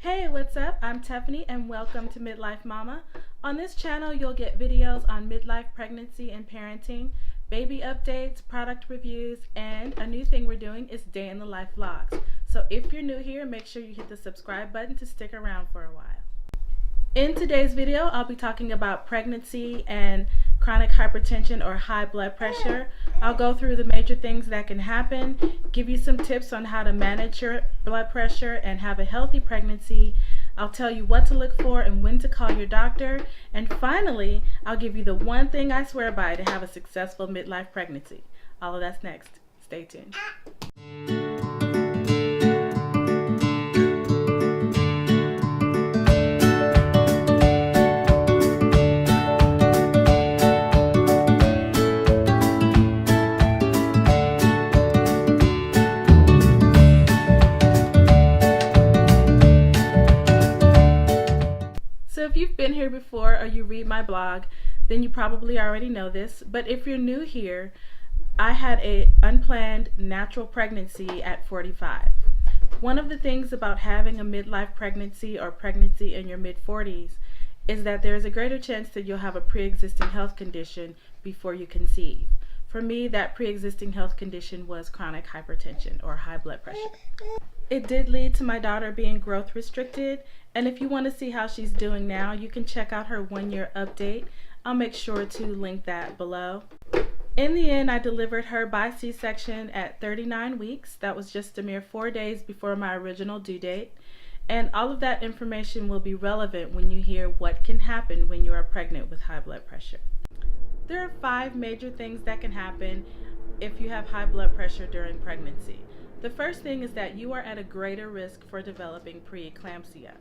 Hey, what's up? I'm Tiffany and welcome to Midlife Mama. On this channel, you'll get videos on midlife pregnancy and parenting, baby updates, product reviews, and a new thing we're doing is day in the life vlogs. So if you're new here, make sure you hit the subscribe button to stick around for a while. In today's video, I'll be talking about pregnancy and chronic hypertension or high blood pressure. I'll go through the major things that can happen, give you some tips on how to manage your blood pressure and have a healthy pregnancy. I'll tell you what to look for and when to call your doctor. And finally, I'll give you the one thing I swear by to have a successful midlife pregnancy. All of that's next. Stay tuned. So if you've been here before or you read my blog, then you probably already know this. But if you're new here, I had an unplanned natural pregnancy at 45. One of the things about having a midlife pregnancy or pregnancy in your mid-40s is that there's a greater chance that you'll have a pre-existing health condition before you conceive. For me, that pre-existing health condition was chronic hypertension or high blood pressure. It did lead to my daughter being growth restricted, and if you want to see how she's doing now, you can check out her 1-year update. I'll make sure to link that below. In the end, I delivered her by C-section at 39 weeks. That was just a mere 4 days before my original due date. And all of that information will be relevant when you hear what can happen when you are pregnant with high blood pressure. There are 5 major things that can happen if you have high blood pressure during pregnancy. The first thing is that you are at a greater risk for developing preeclampsia.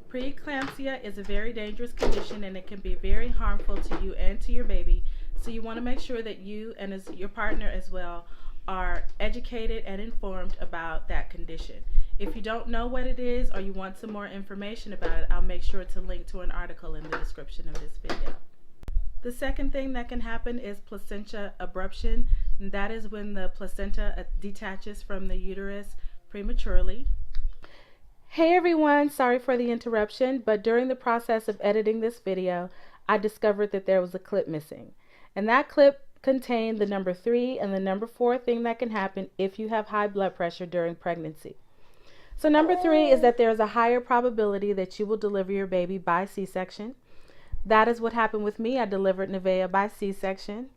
Preeclampsia is a very dangerous condition and it can be very harmful to you and to your baby. So you want to make sure that you and your partner as well are educated and informed about that condition. If you don't know what it is or you want some more information about it, I'll make sure to link to an article in the description of this video. The second thing that can happen is placenta abruption, and that is when the placenta detaches from the uterus prematurely. Hey everyone, sorry for the interruption, but during the process of editing this video, I discovered that there was a clip missing. And that clip contained the number 3 and the number 4 thing that can happen if you have high blood pressure during pregnancy. So number 3 is that there is a higher probability that you will deliver your baby by C-section. That is what happened with me. I delivered Nevaeh by C-section.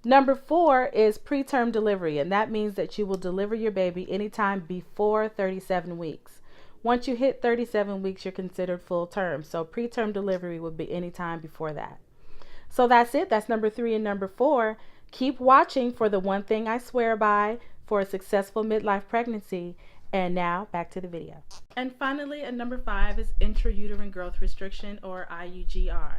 Number 4 is preterm delivery, and that means that you will deliver your baby anytime before 37 weeks. Once you hit 37 weeks, you're considered full term. So preterm delivery would be anytime before that. So that's it. That's number 3 and number 4. Keep watching for the one thing I swear by for a successful midlife pregnancy. And now back to the video. And finally, number 5 is intrauterine growth restriction or IUGR.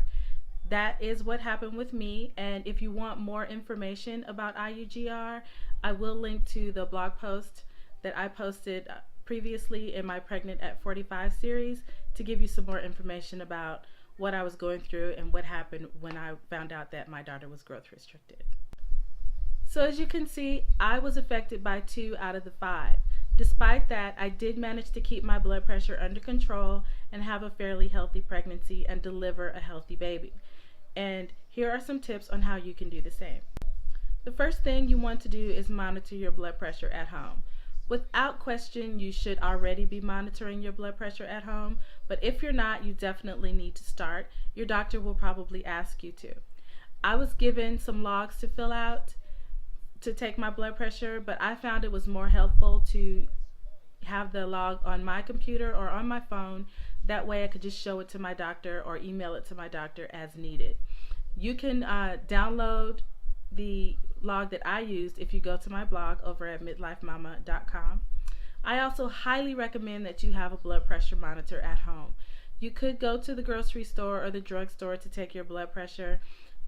That is what happened with me. And if you want more information about IUGR, I will link to the blog post that I posted previously in my Pregnant at 45 series to give you some more information about what I was going through and what happened when I found out that my daughter was growth restricted. So as you can see, I was affected by 2 out of the 5. Despite that, I did manage to keep my blood pressure under control and have a fairly healthy pregnancy and deliver a healthy baby. And here are some tips on how you can do the same. The first thing you want to do is monitor your blood pressure at home. Without question, you should already be monitoring your blood pressure at home, but if you're not, you definitely need to start. Your doctor will probably ask you to. I was given some logs to fill out to take my blood pressure, but I found it was more helpful to have the log on my computer or on my phone. That way I could just show it to my doctor or email it to my doctor as needed. You can download the log that I used if you go to my blog over at midlifemama.com. I also highly recommend that you have a blood pressure monitor at home. You could go to the grocery store or the drugstore to take your blood pressure,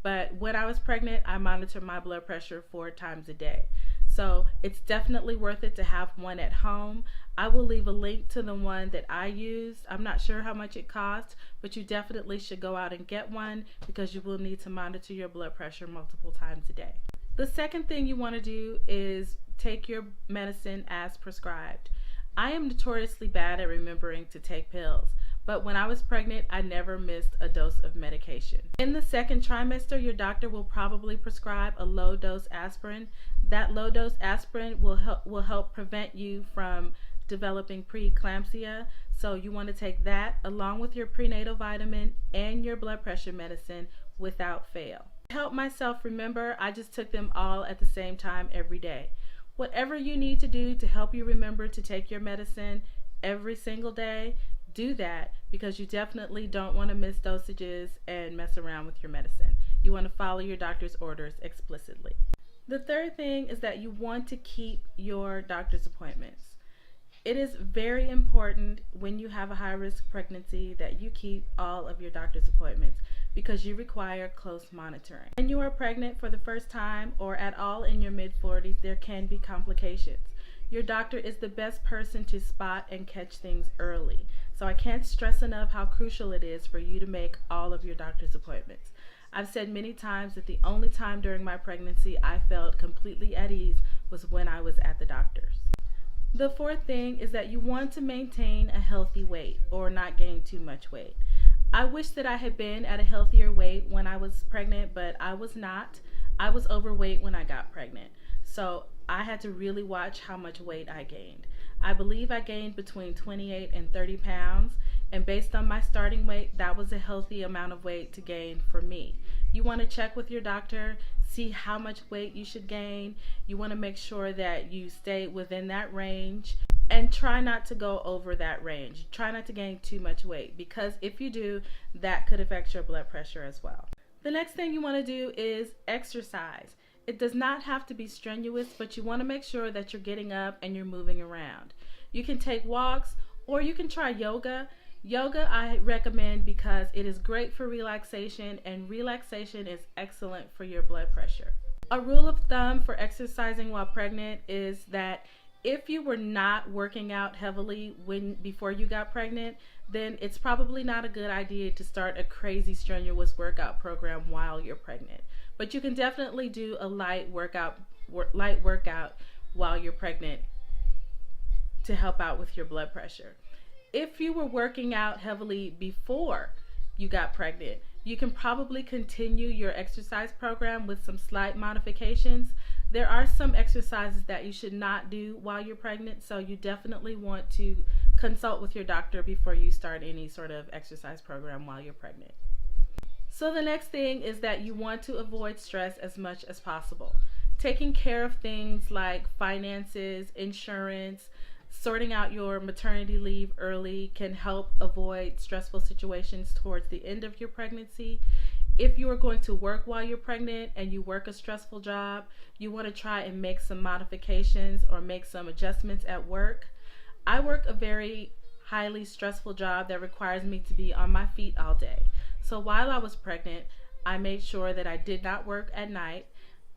but when I was pregnant, I monitored my blood pressure 4 times a day. So it's definitely worth it to have one at home. I will leave a link to the one that I used. I'm not sure how much it costs, but you definitely should go out and get one because you will need to monitor your blood pressure multiple times a day. The second thing you want to do is take your medicine as prescribed. I am notoriously bad at remembering to take pills, but when I was pregnant, I never missed a dose of medication. In the second trimester, your doctor will probably prescribe a low-dose aspirin. That low-dose aspirin will help prevent you from developing preeclampsia, so you want to take that along with your prenatal vitamin and your blood pressure medicine without fail. To help myself remember, I just took them all at the same time every day. Whatever you need to do to help you remember to take your medicine every single day, do that, because you definitely don't want to miss dosages and mess around with your medicine. You want to follow your doctor's orders explicitly. The third thing is that you want to keep your doctor's appointments. It is very important when you have a high-risk pregnancy that you keep all of your doctor's appointments because you require close monitoring. When you are pregnant for the first time or at all in your mid-40s, there can be complications. Your doctor is the best person to spot and catch things early. So I can't stress enough how crucial it is for you to make all of your doctor's appointments. I've said many times that the only time during my pregnancy I felt completely at ease was when I was at the doctor's. The fourth thing is that you want to maintain a healthy weight or not gain too much weight. I wish that I had been at a healthier weight when I was pregnant, but I was not. I was overweight when I got pregnant. So I had to really watch how much weight I gained. I believe I gained between 28 and 30 pounds, and based on my starting weight, that was a healthy amount of weight to gain for me. You want to check with your doctor, see how much weight you should gain. You want to make sure that you stay within that range and try not to go over that range. Try not to gain too much weight, because if you do, that could affect your blood pressure as well. The next thing you want to do is exercise. It does not have to be strenuous, but you want to make sure that you're getting up and you're moving around. You can take walks or you can try yoga. Yoga I recommend because it is great for relaxation, and relaxation is excellent for your blood pressure. A rule of thumb for exercising while pregnant is that if you were not working out heavily before you got pregnant, then it's probably not a good idea to start a crazy strenuous workout program while you're pregnant. But you can definitely do a light workout while you're pregnant to help out with your blood pressure. If you were working out heavily before you got pregnant, you can probably continue your exercise program with some slight modifications. There are some exercises that you should not do while you're pregnant, so you definitely want to consult with your doctor before you start any sort of exercise program while you're pregnant. So the next thing is that you want to avoid stress as much as possible. Taking care of things like finances, insurance, sorting out your maternity leave early can help avoid stressful situations towards the end of your pregnancy. If you are going to work while you're pregnant and you work a stressful job, you want to try and make some modifications or make some adjustments at work. I work a very highly stressful job that requires me to be on my feet all day. So while I was pregnant, I made sure that I did not work at night.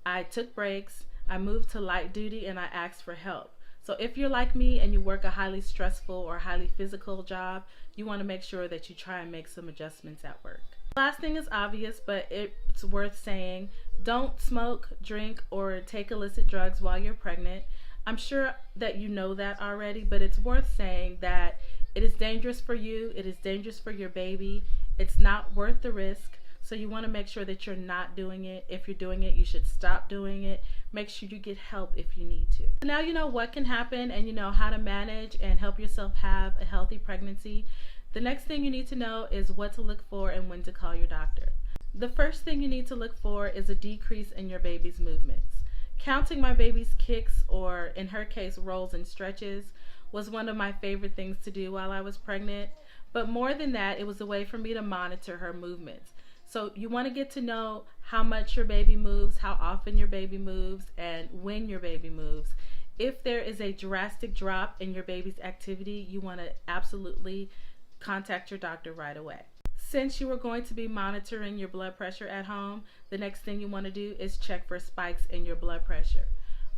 I took breaks, I moved to light duty, and I asked for help. So if you're like me and you work a highly stressful or highly physical job, you want to make sure that you try and make some adjustments at work. The last thing is obvious, but it's worth saying. Don't smoke, drink, or take illicit drugs while you're pregnant. I'm sure that you know that already, but it's worth saying that it is dangerous for you, it is dangerous for your baby, it's not worth the risk. So you want to make sure that you're not doing it. If you're doing it, you should stop doing it. Make sure you get help if you need to. So now you know what can happen and you know how to manage and help yourself have a healthy pregnancy. The next thing you need to know is what to look for and when to call your doctor. The first thing you need to look for is a decrease in your baby's movements. Counting my baby's kicks, or in her case rolls and stretches, was one of my favorite things to do while I was pregnant. But more than that, it was a way for me to monitor her movements. So you want to get to know how much your baby moves, how often your baby moves, and when your baby moves. If there is a drastic drop in your baby's activity, you want to absolutely contact your doctor right away. Since you are going to be monitoring your blood pressure at home, the next thing you want to do is check for spikes in your blood pressure.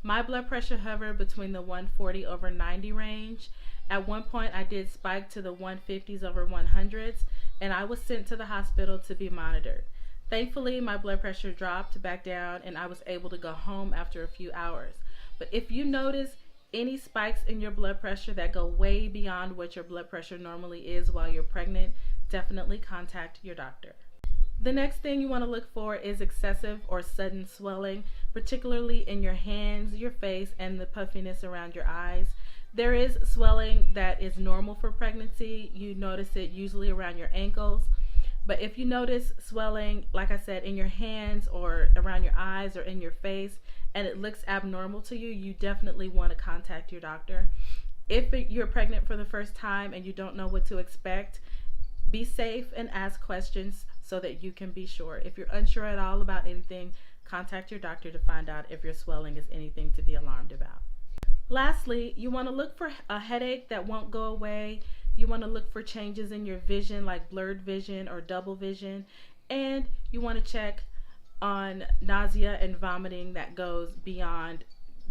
My blood pressure hovered between the 140/90 range. At one point, I did spike to the 150s/100s, and I was sent to the hospital to be monitored. Thankfully, my blood pressure dropped back down, and I was able to go home after a few hours. But if you notice any spikes in your blood pressure that go way beyond what your blood pressure normally is while you're pregnant, definitely contact your doctor. The next thing you want to look for is excessive or sudden swelling, particularly in your hands, your face, and the puffiness around your eyes. There is swelling that is normal for pregnancy. You notice it usually around your ankles. But if you notice swelling, like I said, in your hands or around your eyes or in your face, and it looks abnormal to you, you definitely want to contact your doctor. If you're pregnant for the first time and you don't know what to expect, be safe and ask questions so that you can be sure. If you're unsure at all about anything, contact your doctor to find out if your swelling is anything to be alarmed about. Lastly, you want to look for a headache that won't go away. You want to look for changes in your vision, like blurred vision or double vision. And you want to check on nausea and vomiting that goes beyond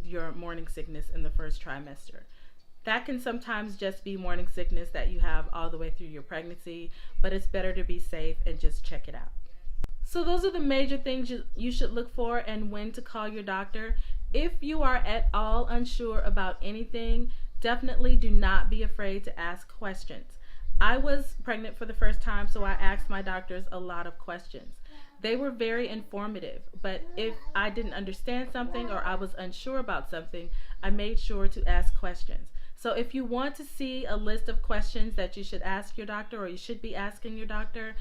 your morning sickness in the first trimester. That can sometimes just be morning sickness that you have all the way through your pregnancy, but it's better to be safe and just check it out. So those are the major things you should look for and when to call your doctor. If you are at all unsure about anything, definitely do not be afraid to ask questions. I was pregnant for the first time, so I asked my doctors a lot of questions. They were very informative, but if I didn't understand something or I was unsure about something, I made sure to ask questions. So if you want to see a list of questions that you should ask your doctor or you should be asking your doctor,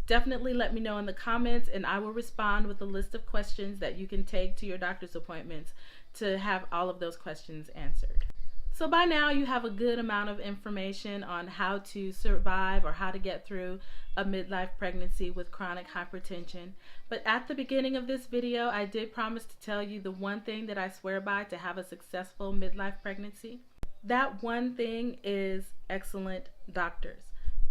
definitely let me know in the comments and I will respond with a list of questions that you can take to your doctor's appointments to have all of those questions answered. So by now you have a good amount of information on how to survive or how to get through a midlife pregnancy with chronic hypertension. But at the beginning of this video, I did promise to tell you the one thing that I swear by to have a successful midlife pregnancy. That one thing is excellent doctors.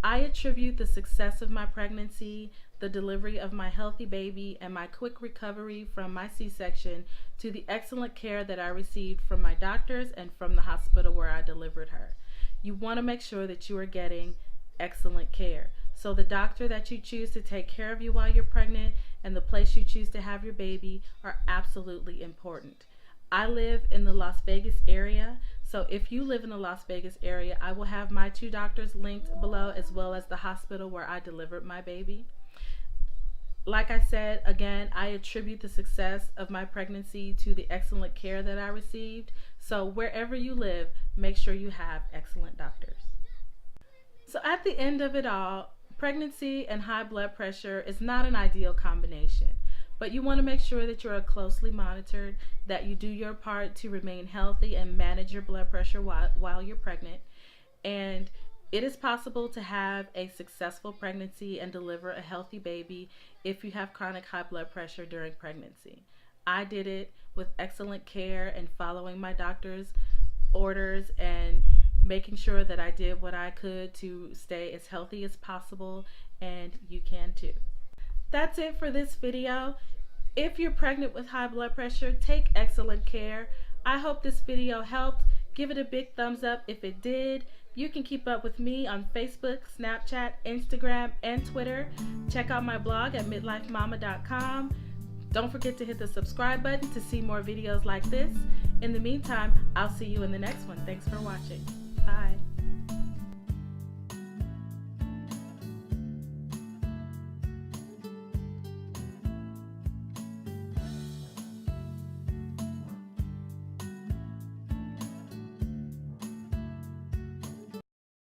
I attribute the success of my pregnancy, the delivery of my healthy baby, and my quick recovery from my C-section to the excellent care that I received from my doctors and from the hospital where I delivered her. You want to make sure that you are getting excellent care. So the doctor that you choose to take care of you while you're pregnant and the place you choose to have your baby are absolutely important. I live in the Las Vegas area, so if you live in the Las Vegas area, I will have my 2 doctors linked below as well as the hospital where I delivered my baby. Like I said, again, I attribute the success of my pregnancy to the excellent care that I received. So wherever you live, make sure you have excellent doctors. So at the end of it all, pregnancy and high blood pressure is not an ideal combination. But you want to make sure that you are closely monitored, that you do your part to remain healthy and manage your blood pressure while you're pregnant. And it is possible to have a successful pregnancy and deliver a healthy baby if you have chronic high blood pressure during pregnancy. I did it with excellent care and following my doctor's orders and making sure that I did what I could to stay as healthy as possible, and you can too. That's it for this video. If you're pregnant with high blood pressure, take excellent care. I hope this video helped. Give it a big thumbs up if it did. You can keep up with me on Facebook, Snapchat, Instagram, and Twitter. Check out my blog at midlifemama.com. Don't forget to hit the subscribe button to see more videos like this. In the meantime, I'll see you in the next one. Thanks for watching. Bye.